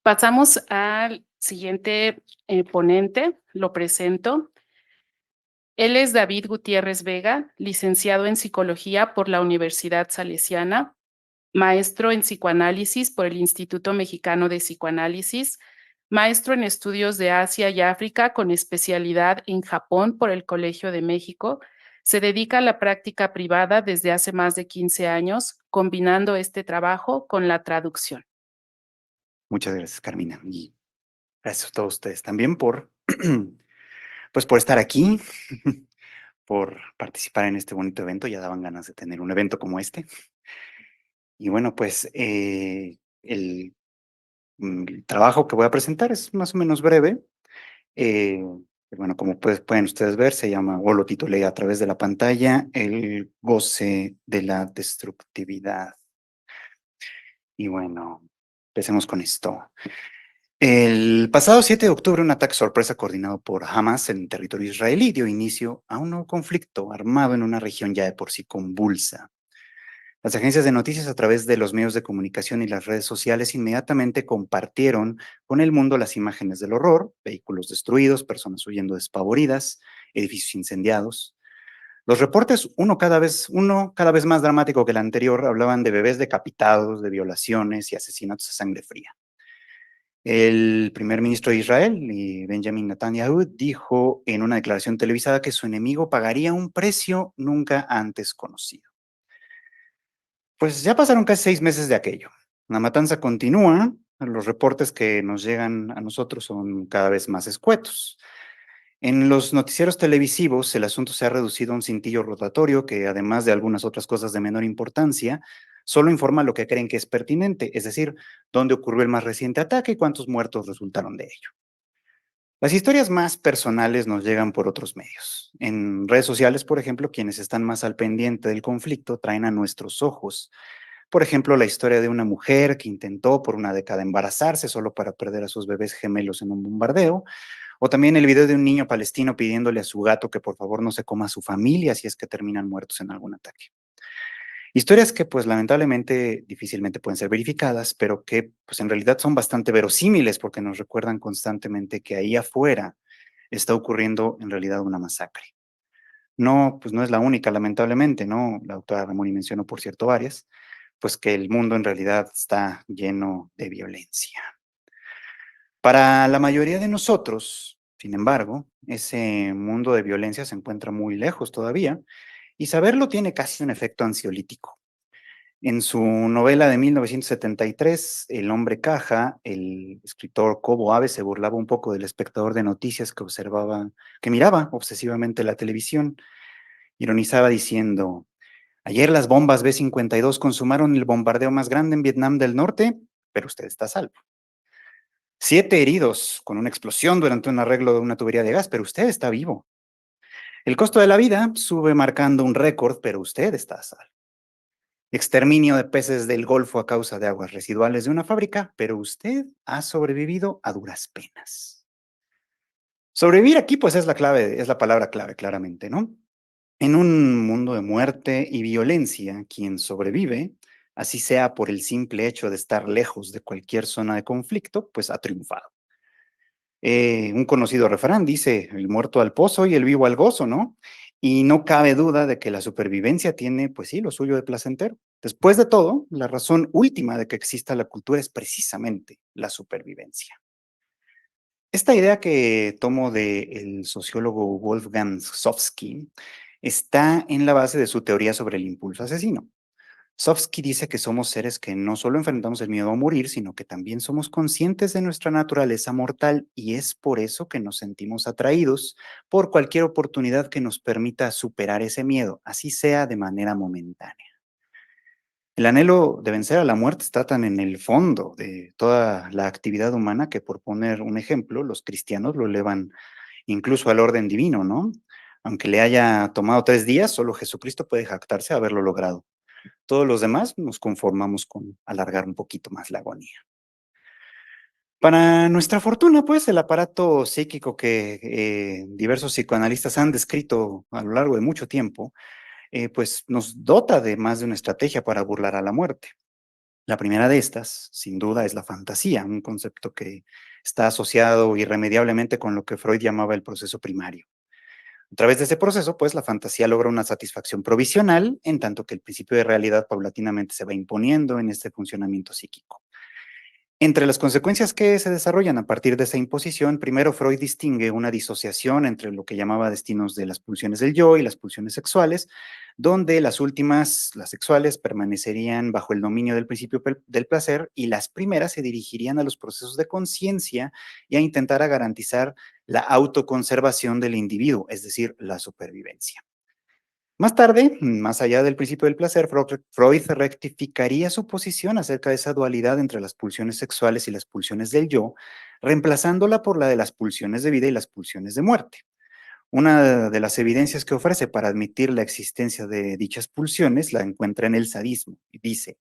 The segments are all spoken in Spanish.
Pasamos al siguiente, ponente, lo presento. Él es David Gutiérrez Vega, licenciado en Psicología por la Universidad Salesiana, maestro en Psicoanálisis por el Instituto Mexicano de Psicoanálisis, maestro en Estudios de Asia y África con especialidad en Japón por el Colegio de México. Se dedica a la práctica privada desde hace más de 15 años, combinando este trabajo con la traducción. Muchas gracias, Carmina. Y gracias a todos ustedes también por, pues por estar aquí, por participar en este bonito evento. Ya daban ganas de tener un evento como este. Y bueno, pues el trabajo que voy a presentar es más o menos breve. Eh, bueno, como pueden ustedes ver, se llama, o lo titulé a través de la pantalla, El goce de la destructividad. Y bueno, empecemos con esto. El pasado 7 de octubre, un ataque sorpresa coordinado por Hamas en territorio israelí dio inicio a un nuevo conflicto armado en una región ya de por sí convulsa. Las agencias de noticias a través de los medios de comunicación y las redes sociales inmediatamente compartieron con el mundo las imágenes del horror, vehículos destruidos, personas huyendo despavoridas, edificios incendiados. Los reportes, uno cada vez más dramático que el anterior, hablaban de bebés decapitados, de violaciones y asesinatos a sangre fría. El primer ministro de Israel, Benjamin Netanyahu, dijo en una declaración televisada que su enemigo pagaría un precio nunca antes conocido. Pues ya pasaron casi 6 meses de aquello. La matanza continúa, los reportes que nos llegan a nosotros son cada vez más escuetos. En los noticieros televisivos, el asunto se ha reducido a un cintillo rotatorio que, además de algunas otras cosas de menor importancia, solo informa lo que creen que es pertinente, es decir, dónde ocurrió el más reciente ataque y cuántos muertos resultaron de ello. Las historias más personales nos llegan por otros medios. En redes sociales, por ejemplo, quienes están más al pendiente del conflicto traen a nuestros ojos, por ejemplo, la historia de una mujer que intentó por una década embarazarse solo para perder a sus bebés gemelos en un bombardeo, o también el video de un niño palestino pidiéndole a su gato que por favor no se coma a su familia si es que terminan muertos en algún ataque. Historias que pues lamentablemente difícilmente pueden ser verificadas, pero que pues en realidad son bastante verosímiles porque nos recuerdan constantemente que ahí afuera está ocurriendo en realidad una masacre. No, pues no es la única, lamentablemente, ¿no? La autora Ramón mencionó, por cierto, varias, pues que el mundo en realidad está lleno de violencia. Para la mayoría de nosotros, sin embargo, ese mundo de violencia se encuentra muy lejos todavía y saberlo tiene casi un efecto ansiolítico. En su novela de 1973, El hombre caja, el escritor Cobo Abe se burlaba un poco del espectador de noticias que miraba obsesivamente la televisión. Ironizaba diciendo: ayer las bombas B-52 consumaron el bombardeo más grande en Vietnam del Norte, pero usted está a salvo. 7 heridos con una explosión durante un arreglo de una tubería de gas, pero usted está vivo. El costo de la vida sube marcando un récord, pero usted está a salvo. Exterminio de peces del Golfo a causa de aguas residuales de una fábrica, pero usted ha sobrevivido a duras penas. Sobrevivir aquí, pues es la clave, es la palabra clave, claramente, ¿no? En un mundo de muerte y violencia, quien sobrevive, así sea por el simple hecho de estar lejos de cualquier zona de conflicto, pues ha triunfado. Un conocido refrán dice: el muerto al pozo y el vivo al gozo, ¿no? Y no cabe duda de que la supervivencia tiene, pues sí, lo suyo de placentero. Después de todo, la razón última de que exista la cultura es precisamente la supervivencia. Esta idea que tomo del sociólogo Wolfgang Sofsky está en la base de su teoría sobre el impulso asesino. Sofsky dice que somos seres que no solo enfrentamos el miedo a morir, sino que también somos conscientes de nuestra naturaleza mortal y es por eso que nos sentimos atraídos por cualquier oportunidad que nos permita superar ese miedo, así sea de manera momentánea. El anhelo de vencer a la muerte está tan en el fondo de toda la actividad humana que, por poner un ejemplo, los cristianos lo elevan incluso al orden divino, ¿no? Aunque le haya tomado 3 días, solo Jesucristo puede jactarse de haberlo logrado. Todos los demás nos conformamos con alargar un poquito más la agonía. Para nuestra fortuna, pues, el aparato psíquico que diversos psicoanalistas han descrito a lo largo de mucho tiempo, pues nos dota de más de una estrategia para burlar a la muerte. La primera de estas, sin duda, es la fantasía, un concepto que está asociado irremediablemente con lo que Freud llamaba el proceso primario. A través de ese proceso, pues, la fantasía logra una satisfacción provisional, en tanto que el principio de realidad paulatinamente se va imponiendo en este funcionamiento psíquico. Entre las consecuencias que se desarrollan a partir de esa imposición, primero Freud distingue una disociación entre lo que llamaba destinos de las pulsiones del yo y las pulsiones sexuales, donde las últimas, las sexuales, permanecerían bajo el dominio del principio del placer y las primeras se dirigirían a los procesos de conciencia y a intentar a garantizar la autoconservación del individuo, es decir, la supervivencia. Más tarde, más allá del principio del placer, Freud rectificaría su posición acerca de esa dualidad entre las pulsiones sexuales y las pulsiones del yo, reemplazándola por la de las pulsiones de vida y las pulsiones de muerte. Una de las evidencias que ofrece para admitir la existencia de dichas pulsiones la encuentra en el sadismo y dice,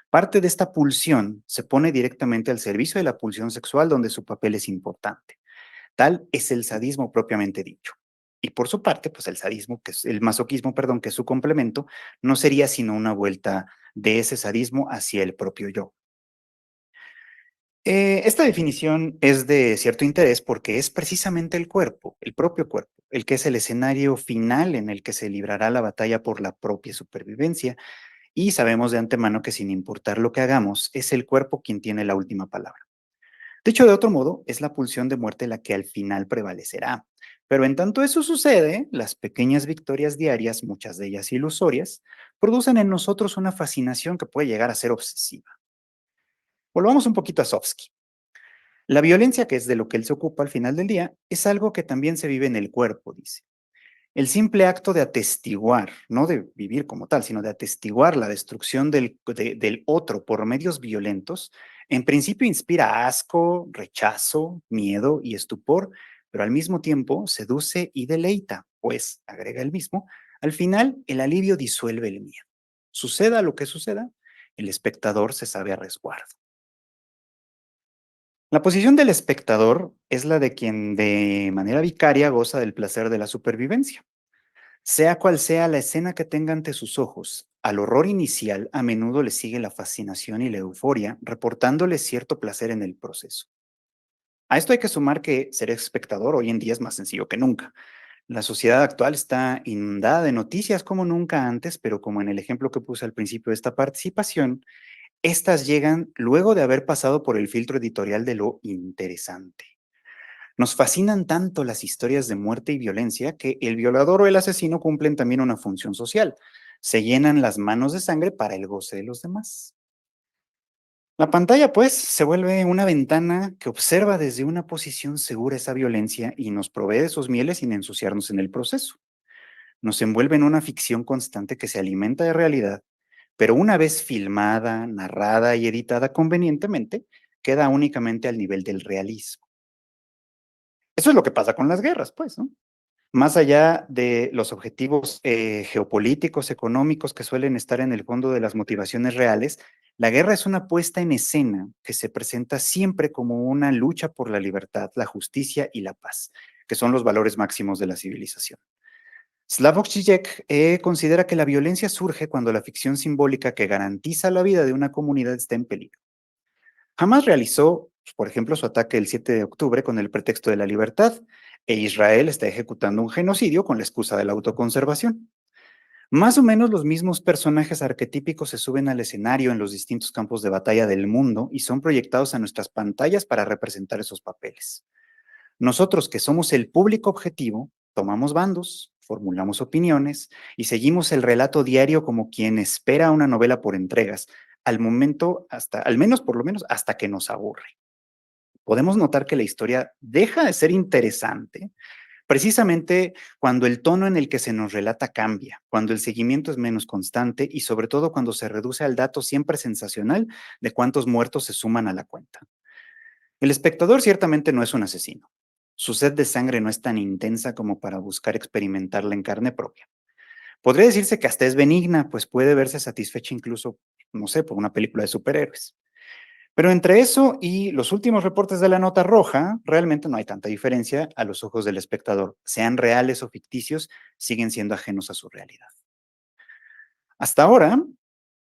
parte de esta pulsión se pone directamente al servicio de la pulsión sexual donde su papel es importante. Tal es el sadismo propiamente dicho. Y por su parte, pues el sadismo, que es el masoquismo, perdón, que es su complemento, no sería sino una vuelta de ese sadismo hacia el propio yo. Esta definición es de cierto interés porque es precisamente el cuerpo, el propio cuerpo, el que es el escenario final en el que se librará la batalla por la propia supervivencia y sabemos de antemano que sin importar lo que hagamos, es el cuerpo quien tiene la última palabra. Dicho de otro modo, es la pulsión de muerte la que al final prevalecerá. Pero en tanto eso sucede, las pequeñas victorias diarias, muchas de ellas ilusorias, producen en nosotros una fascinación que puede llegar a ser obsesiva. Volvamos un poquito a Sofsky. La violencia, que es de lo que él se ocupa al final del día, es algo que también se vive en el cuerpo, dice. El simple acto de atestiguar, no de vivir como tal, sino de atestiguar la destrucción del otro por medios violentos, en principio inspira asco, rechazo, miedo y estupor, pero al mismo tiempo seduce y deleita, pues, agrega el mismo, al final el alivio disuelve el miedo. Suceda lo que suceda, el espectador se sabe a resguardo. La posición del espectador es la de quien de manera vicaria goza del placer de la supervivencia. Sea cual sea la escena que tenga ante sus ojos, al horror inicial a menudo le sigue la fascinación y la euforia, reportándole cierto placer en el proceso. A esto hay que sumar que ser espectador hoy en día es más sencillo que nunca. La sociedad actual está inundada de noticias como nunca antes, pero como en el ejemplo que puse al principio de esta participación, estas llegan luego de haber pasado por el filtro editorial de lo interesante. Nos fascinan tanto las historias de muerte y violencia que el violador o el asesino cumplen también una función social. Se llenan las manos de sangre para el goce de los demás. La pantalla, pues, se vuelve una ventana que observa desde una posición segura esa violencia y nos provee de sus mieles sin ensuciarnos en el proceso. Nos envuelve en una ficción constante que se alimenta de realidad, pero una vez filmada, narrada y editada convenientemente, queda únicamente al nivel del realismo. Eso es lo que pasa con las guerras, pues, ¿no? Más allá de los objetivos geopolíticos, económicos que suelen estar en el fondo de las motivaciones reales, la guerra es una puesta en escena que se presenta siempre como una lucha por la libertad, la justicia y la paz, que son los valores máximos de la civilización. Slavoj Žižek considera que la violencia surge cuando la ficción simbólica que garantiza la vida de una comunidad está en peligro. Jamás realizó, por ejemplo, su ataque el 7 de octubre con el pretexto de la libertad, e Israel está ejecutando un genocidio con la excusa de la autoconservación. Más o menos los mismos personajes arquetípicos se suben al escenario en los distintos campos de batalla del mundo y son proyectados a nuestras pantallas para representar esos papeles. Nosotros, que somos el público objetivo, tomamos bandos, formulamos opiniones y seguimos el relato diario como quien espera una novela por entregas, al momento hasta, al menos por lo menos hasta que nos aburre. Podemos notar que la historia deja de ser interesante precisamente cuando el tono en el que se nos relata cambia, cuando el seguimiento es menos constante y sobre todo cuando se reduce al dato siempre sensacional de cuántos muertos se suman a la cuenta. El espectador ciertamente no es un asesino. Su sed de sangre no es tan intensa como para buscar experimentarla en carne propia. Podría decirse que hasta es benigna, pues puede verse satisfecha incluso, no sé, por una película de superhéroes. Pero entre eso y los últimos reportes de la nota roja, realmente no hay tanta diferencia a los ojos del espectador. Sean reales o ficticios, siguen siendo ajenos a su realidad. Hasta ahora,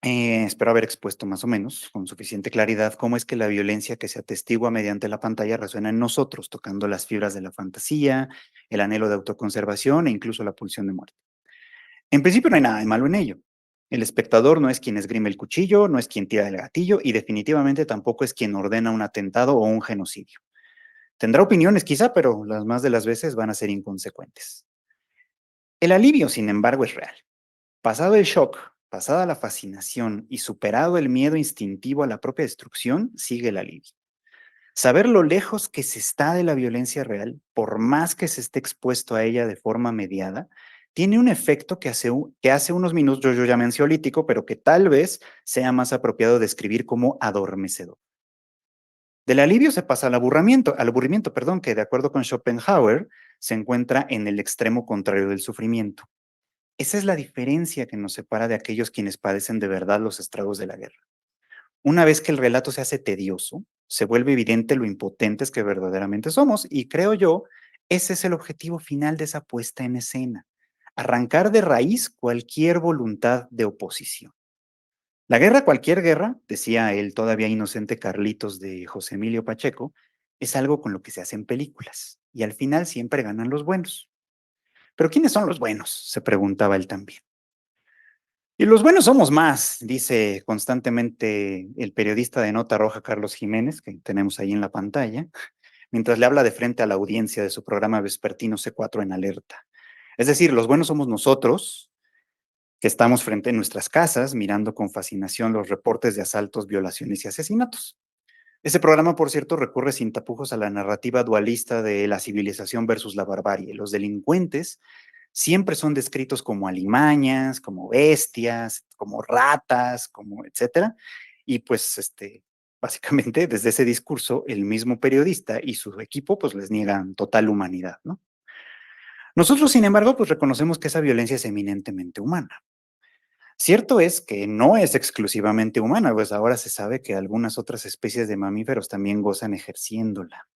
Espero haber expuesto más o menos con suficiente claridad cómo es que la violencia que se atestigua mediante la pantalla resuena en nosotros, tocando las fibras de la fantasía, el anhelo de autoconservación e incluso la pulsión de muerte. En principio no hay nada de malo en ello. El espectador no es quien esgrime el cuchillo, no es quien tira el gatillo y definitivamente tampoco es quien ordena un atentado o un genocidio. Tendrá opiniones quizá, pero las más de las veces van a ser inconsecuentes. El alivio, sin embargo, es real. Pasado el shock, pasada la fascinación y superado el miedo instintivo a la propia destrucción, sigue el alivio. Saber lo lejos que se está de la violencia real, por más que se esté expuesto a ella de forma mediada, tiene un efecto que hace unos minutos yo llamé ansiolítico, pero que tal vez sea más apropiado describir como adormecedor. Del alivio se pasa al aburrimiento, perdón, que de acuerdo con Schopenhauer se encuentra en el extremo contrario del sufrimiento. Esa es la diferencia que nos separa de aquellos quienes padecen de verdad los estragos de la guerra. Una vez que el relato se hace tedioso, se vuelve evidente lo impotentes que verdaderamente somos y creo yo, ese es el objetivo final de esa puesta en escena, arrancar de raíz cualquier voluntad de oposición. La guerra, cualquier guerra, decía el todavía inocente Carlitos de José Emilio Pacheco, es algo con lo que se hacen películas y al final siempre ganan los buenos. ¿Pero quiénes son los buenos?, se preguntaba él también. Y los buenos somos más, dice constantemente el periodista de Nota Roja Carlos Jiménez, que tenemos ahí en la pantalla, mientras le habla de frente a la audiencia de su programa vespertino C4 en alerta. Es decir, los buenos somos nosotros, que estamos frente a nuestras casas mirando con fascinación los reportes de asaltos, violaciones y asesinatos. Ese programa, por cierto, recurre sin tapujos a la narrativa dualista de la civilización versus la barbarie. Los delincuentes siempre son descritos como alimañas, como bestias, como ratas, como etcétera. Y pues, básicamente, desde ese discurso, el mismo periodista y su equipo, pues les niegan total humanidad, ¿no? Nosotros, sin embargo, pues reconocemos que esa violencia es eminentemente humana. Cierto es que no es exclusivamente humana, pues ahora se sabe que algunas otras especies de mamíferos también gozan ejerciéndola.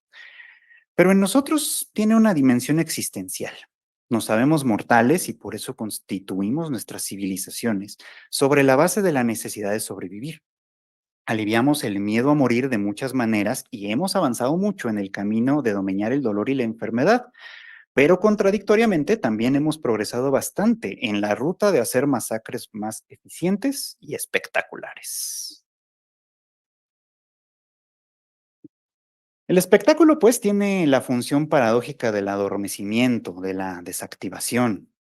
Pero en nosotros tiene una dimensión existencial. Nos sabemos mortales y por eso constituimos nuestras civilizaciones sobre la base de la necesidad de sobrevivir. Aliviamos el miedo a morir de muchas maneras y hemos avanzado mucho en el camino de domeñar el dolor y la enfermedad, pero contradictoriamente también hemos progresado bastante en la ruta de hacer masacres más eficientes y espectaculares. El espectáculo, pues, tiene la función paradójica del adormecimiento, de la desactivación.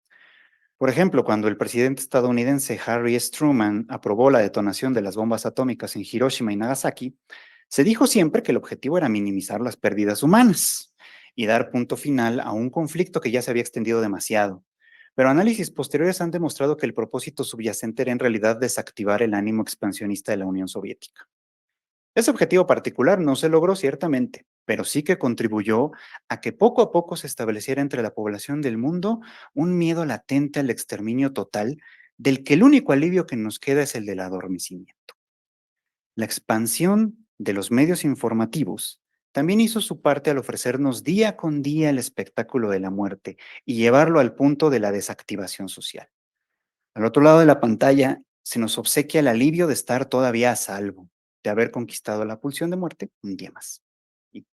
Por ejemplo, cuando el presidente estadounidense Harry S. Truman aprobó la detonación de las bombas atómicas en Hiroshima y Nagasaki, se dijo siempre que el objetivo era minimizar las pérdidas humanas y dar punto final a un conflicto que ya se había extendido demasiado. Pero análisis posteriores han demostrado que el propósito subyacente era en realidad desactivar el ánimo expansionista de la Unión Soviética. Ese objetivo particular no se logró ciertamente, pero sí que contribuyó a que poco a poco se estableciera entre la población del mundo un miedo latente al exterminio total, del que el único alivio que nos queda es el del adormecimiento. La expansión de los medios informativos también hizo su parte al ofrecernos día con día el espectáculo de la muerte y llevarlo al punto de la desactivación social. Al otro lado de la pantalla se nos obsequia el alivio de estar todavía a salvo, de haber conquistado la pulsión de muerte un día más. Y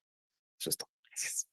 eso es todo. Gracias.